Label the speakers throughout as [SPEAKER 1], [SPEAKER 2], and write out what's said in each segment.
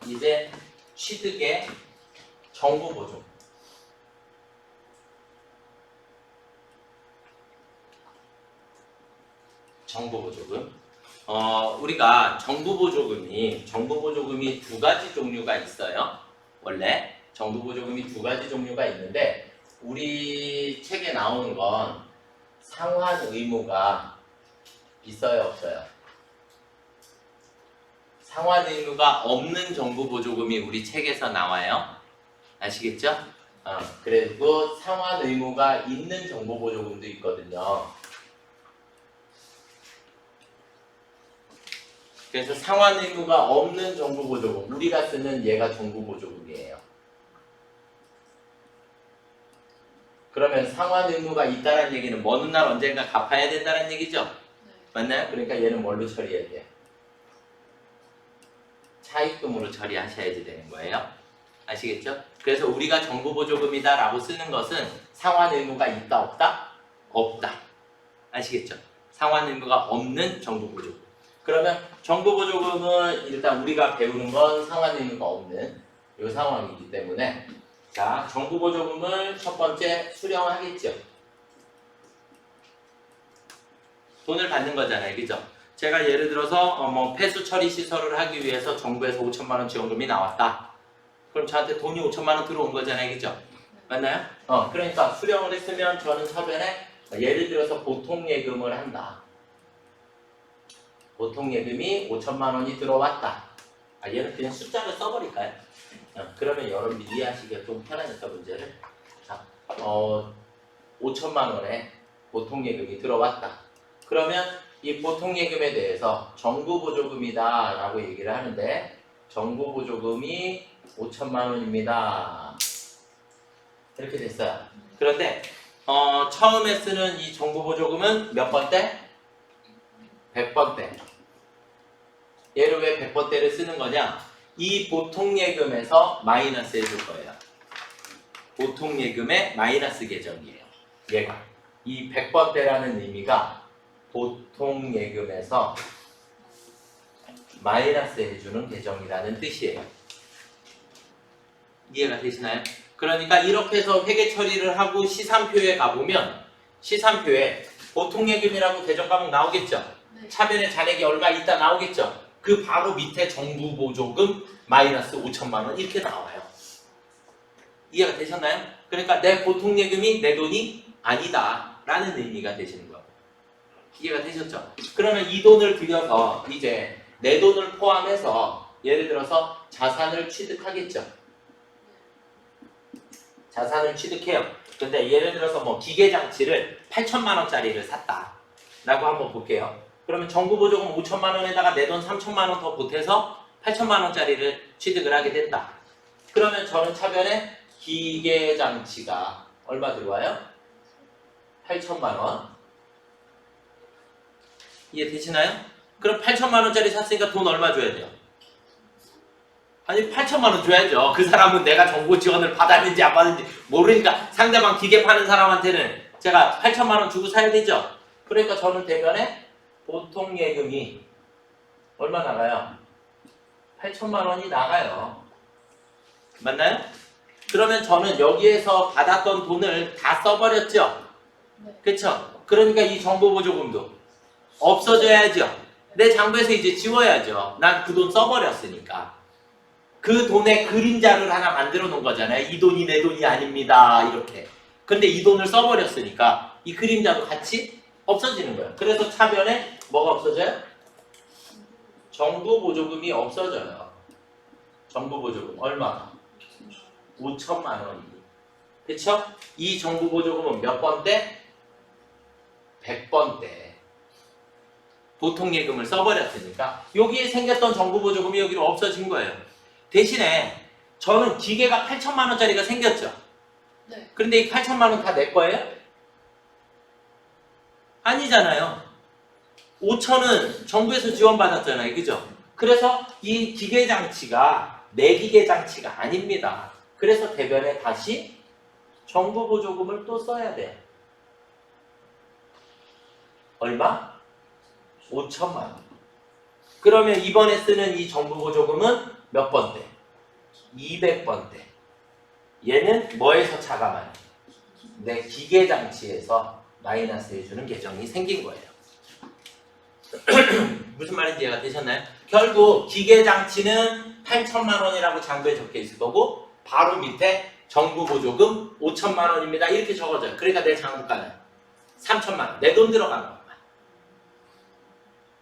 [SPEAKER 1] 이제 취득의 정부 보조금. 정부 보조금. 우리가 정부 보조금이 두 가지 종류가 있어요. 원래 정부 보조금이 두 가지 종류가 있는데 우리 책에 나오는 건 상환 의무가 있어요, 없어요? 상환 의무가 없는 정부 보조금이 우리 책에서 나와요. 아시겠죠? 그리고 상환 의무가 있는 정부 보조금도 있거든요. 그래서 상환 의무가 없는 정부 보조금, 우리가 쓰는 얘가 정부 보조금이에요. 그러면 상환 의무가 있다는 얘기는 먼 훗날 언젠가 갚아야 된다는 얘기죠?
[SPEAKER 2] 네.
[SPEAKER 1] 맞나요? 그러니까 얘는 뭘로 처리해야 돼요? 차입금으로 처리하셔야지 되는 거예요. 아시겠죠? 그래서 우리가 정부 보조금이다 라고 쓰는 것은 상환 의무가 있다 없다? 없다. 아시겠죠? 상환 의무가 없는 정부 보조금. 그러면 정부 보조금은 일단 우리가 배우는 건 상환 의무가 없는 이 상황이기 때문에 자, 정부 보조금을 첫 번째 수령하겠죠. 돈을 받는 거잖아요. 그죠? 제가 예를 들어서 폐수 처리 시설을 하기 위해서 정부에서 5천만 원 지원금이 나왔다. 그럼 저한테 돈이 5천만 원 들어온 거잖아요. 그죠? 맞나요? 그러니까 수령을 했으면 저는 서변에 예를 들어서 보통예금을 한다. 보통예금이 5천만 원이 들어왔다. 얘는 그냥 숫자를 써버릴까요? 그러면 여러분이 이해하시기가 좀 편하니까 문제를. 자, 5천만 원의 보통예금이 들어왔다. 그러면 이 보통예금에 대해서 정부보조금이다 라고 얘기를 하는데 정부보조금이 5천만 원입니다. 이렇게 됐어요. 그런데 처음에 쓰는 이 정부보조금은 몇 번대? 100번대. 얘를 왜 100번대를 쓰는 거냐? 이 보통예금에서 마이너스 해줄 거예요. 보통예금의 마이너스 계정이에요. 얘가. 이 100번대라는 의미가 보통예금에서 마이너스 해주는 계정이라는 뜻이에요. 이해가 되시나요? 그러니까 이렇게 해서 회계 처리를 하고 시산표에 가보면 시산표에 보통예금이라고 계정 과목 나오겠죠?
[SPEAKER 2] 네.
[SPEAKER 1] 차변에 잔액이 얼마 있다 나오겠죠? 그 바로 밑에 정부보조금 마이너스 5천만 원 이렇게 나와요. 이해가 되셨나요? 그러니까 내 보통예금이 내 돈이 아니다 라는 의미가 되시는 거예요. 이해가 되셨죠? 그러면 이 돈을 들여서 이제 내 돈을 포함해서 예를 들어서 자산을 취득하겠죠? 자산을 취득해요. 근데 예를 들어서 기계장치를 8천만 원짜리를 샀다 라고 한번 볼게요. 그러면 정부보조금 5천만 원에다가 내 돈 3천만 원 더 보태서 8천만 원짜리를 취득을 하게 된다. 그러면 저는 차변에 기계장치가 얼마 들어와요? 8천만 원. 이해되시나요? 그럼 8천만 원짜리 샀으니까 돈 얼마 줘야 돼요? 아니 8천만 원 줘야죠. 그 사람은 내가 정부 지원을 받았는지 안 받았는지 모르니까 상대방 기계 파는 사람한테는 제가 8천만 원 주고 사야 되죠. 그러니까 저는 대변에 보통예금이 얼마 나가요? 8천만 원이 나가요. 맞나요? 그러면 저는 여기에서 받았던 돈을 다 써버렸죠?
[SPEAKER 2] 네.
[SPEAKER 1] 그쵸? 그러니까 이 정부보조금도 없어져야죠. 내 장부에서 이제 지워야죠. 난 그 돈 써버렸으니까. 그 돈의 그림자를 하나 만들어 놓은 거잖아요. 이 돈이 내 돈이 아닙니다. 이렇게. 근데 이 돈을 써버렸으니까 이 그림자도 같이 없어지는 거예요. 그래서 차변에 뭐가 없어져요? 정부보조금이 없어져요. 정부보조금 얼마? 5천만 원이. 그쵸? 이 정부보조금은 몇 번대? 100번대. 보통예금을 써버렸으니까 여기에 생겼던 정부보조금이 여기로 없어진 거예요. 대신에 저는 기계가 8천만 원짜리가 생겼죠.
[SPEAKER 2] 네.
[SPEAKER 1] 그런데 이 8천만 원 다 내 거예요? 아니잖아요. 5천은 정부에서 지원받았잖아요. 그죠? 그래서 이 기계장치가 내 기계장치가 아닙니다. 그래서 대변에 다시 정부보조금을 또 써야 돼요. 얼마? 5천만 원. 그러면 이번에 쓰는 이 정부보조금은 몇 번대? 200번대. 얘는 뭐에서 차감하냐? 내 기계장치에서 마이너스 해주는 계정이 생긴 거예요. 무슨 말인지 이해가 되셨나요? 결국 기계장치는 8천만 원이라고 장부에 적혀 있을 거고 바로 밑에 정부 보조금 5천만 원입니다. 이렇게 적어져요. 그러니까 내 장부가는 3천만 원. 내 돈 들어간 것만.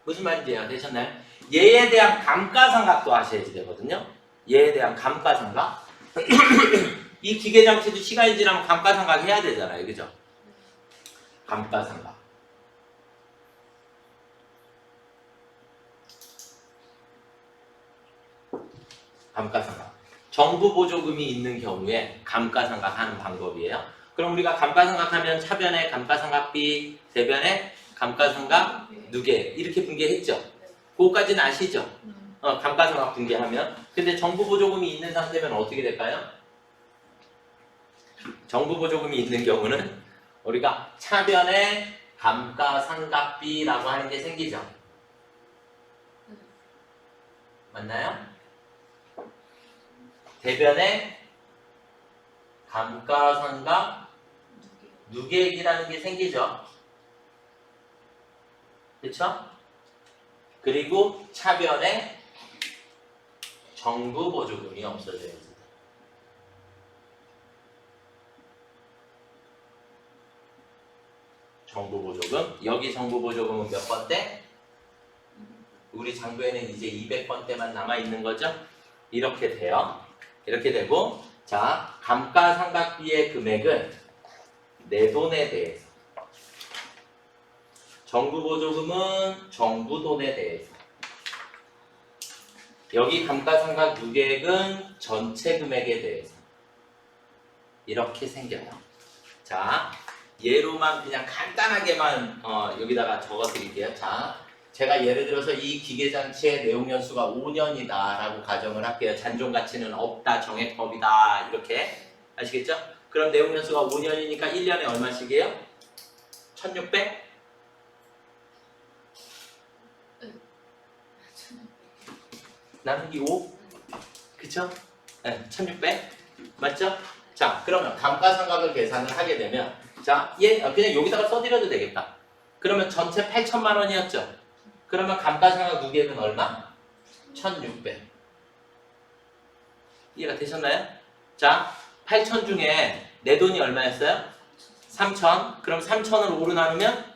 [SPEAKER 1] 무슨 말인지 이해가 되셨나요? 얘에 대한 감가상각도 하셔야지 되거든요. 얘에 대한 감가상각. 이 기계장치도 시간이 지나면 감가상각 해야 되잖아요. 그죠? 감가상각. 감가상각. 정부 보조금이 있는 경우에 감가상각하는 방법이에요. 그럼 우리가 감가상각하면 차변에 감가상각비, 대변에 감가상각 누계 이렇게 분계했죠. 그거까지는 아시죠? 감가상각 분계하면. 근데 정부 보조금이 있는 상태면 어떻게 될까요? 정부 보조금이 있는 경우는 우리가 차변에 감가상각비라고 하는 게 생기죠. 맞나요? 대변에 감가상각 누계액이라는 게 생기죠. 그렇죠? 그리고 차변에 정부 보조금이 없어져야지. 정부 보조금. 여기 정부 보조금은 몇 번대? 우리 장부에는 이제 200번대만 남아있는 거죠? 이렇게 돼요. 이렇게 되고, 자, 감가상각비의 금액은 내 돈에 대해서, 정부 보조금은 정부 돈에 대해서, 여기 감가상각 누계액은 전체 금액에 대해서 이렇게 생겨요. 자, 예로만 그냥 간단하게만 여기다가 적어 드릴게요. 자, 제가 예를 들어서 이 기계장치의 내용연수가 5년이다 라고 가정을 할게요. 잔존가치는 없다, 정액법이다 이렇게 아시겠죠? 그럼 내용연수가 5년이니까 1년에 얼마씩이에요? 1600? 나누기 5? 그쵸? 네, 1600? 맞죠? 자, 그러면 감가상각을 계산을 하게 되면 자, 그냥 여기다가 써드려도 되겠다. 그러면 전체 8천만 원이었죠? 그러면 감가상각 누계액은 얼마? 1600. 이해가 되셨나요? 자, 8천 중에 내 돈이 얼마였어요? 3천. 그럼 3천을 5로 나누면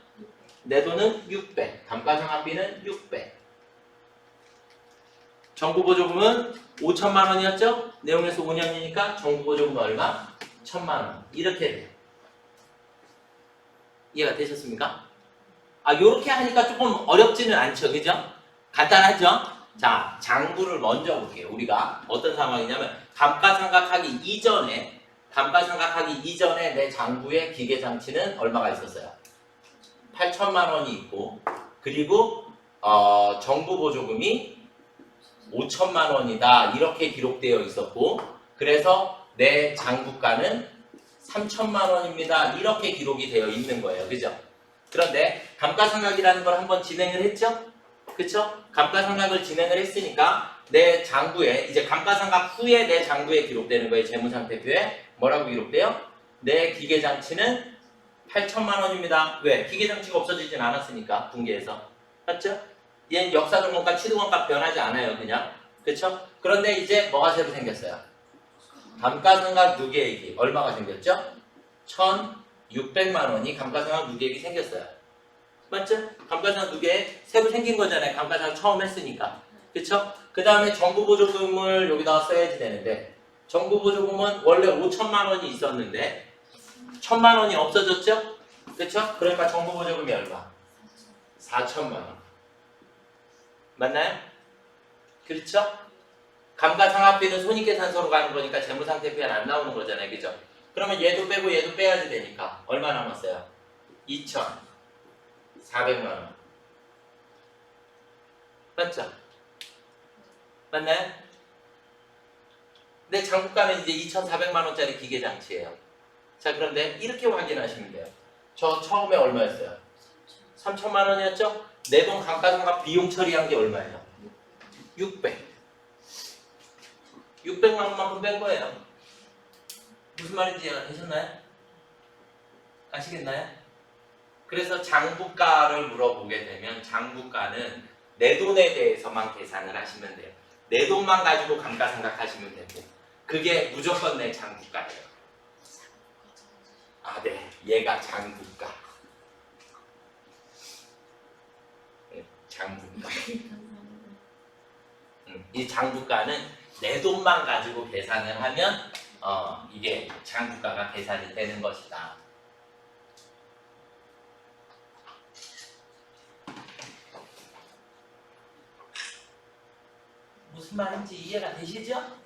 [SPEAKER 1] 내 돈은 600. 감가상각비는 600. 정부 보조금은 5천만 원이었죠? 내용에서 5년이니까 정부 보조금은 얼마? 1,000만 원. 이렇게 돼요. 이해가 되셨습니까? 요렇게 하니까 조금 어렵지는 않죠. 그죠? 간단하죠? 자, 장부를 먼저 볼게요. 우리가 어떤 상황이냐면 감가상각하기 이전에 내 장부의 기계장치는 얼마가 있었어요? 8천만 원이 있고 그리고 정부 보조금이 5천만 원이다 이렇게 기록되어 있었고 그래서 내 장부가는 3천만 원입니다 이렇게 기록이 되어 있는 거예요. 그죠? 그런데 감가상각이라는 걸 한번 진행을 했죠? 그쵸? 감가상각을 진행을 했으니까 내 장부에 이제 감가상각 후에 내 장부에 기록되는 거예요. 재무상태표에 뭐라고 기록돼요? 내 기계장치는 8천만 원입니다. 왜? 기계장치가 없어지진 않았으니까 분계해서. 맞죠? 얘는 역사등본값, 취득원값 변하지 않아요. 그냥. 그쵸? 그런데 이제 뭐가 새로 생겼어요? 감가상각 누계액이 얼마가 생겼죠? 1,600만 원이 감가상각 누계액이 생겼어요. 맞죠? 감가상각 누계액 새로 생긴 거잖아요. 감가상각 처음 했으니까. 그쵸? 그 다음에 정부보조금을 여기다가 써야지 되는데 정부보조금은 원래 5천만 원이 있었는데 1,000만 원이 없어졌죠? 그쵸? 그러니까 정부보조금이 얼마? 4천만 원. 맞나요? 그렇죠? 감가상각비는 손익계산서로 가는 거니까 재무상태표에는 안 나오는 거잖아요. 그죠? 그러면 얘도 빼고 얘도 빼야지 되니까 얼마 남았어요? 2,400만 원. 맞죠? 맞나요? 내 장부가는 이제 2,400만 원짜리 기계장치예요. 자, 그런데 이렇게 확인하시면 돼요. 저 처음에 얼마였어요? 3천만 원이었죠? 내 돈 감가상각 비용 처리한 게 얼마예요? 600. 600만 원만큼 뺀 거예요. 무슨 말인지 이해가 되셨나요? 아시겠나요? 그래서 장부가를 물어보게 되면 장부가는 내 돈에 대해서만 계산을 하시면 돼요. 내 돈만 가지고 감가상각하시면 되고 그게 무조건 내 장부가예요. 아, 네. 얘가 장부가. 네, 장부가. 이 장부가는 내 돈만 가지고 계산을 하면 이게 장부가가 계산이 되는 것이다. 무슨 말인지 이해가 되시죠?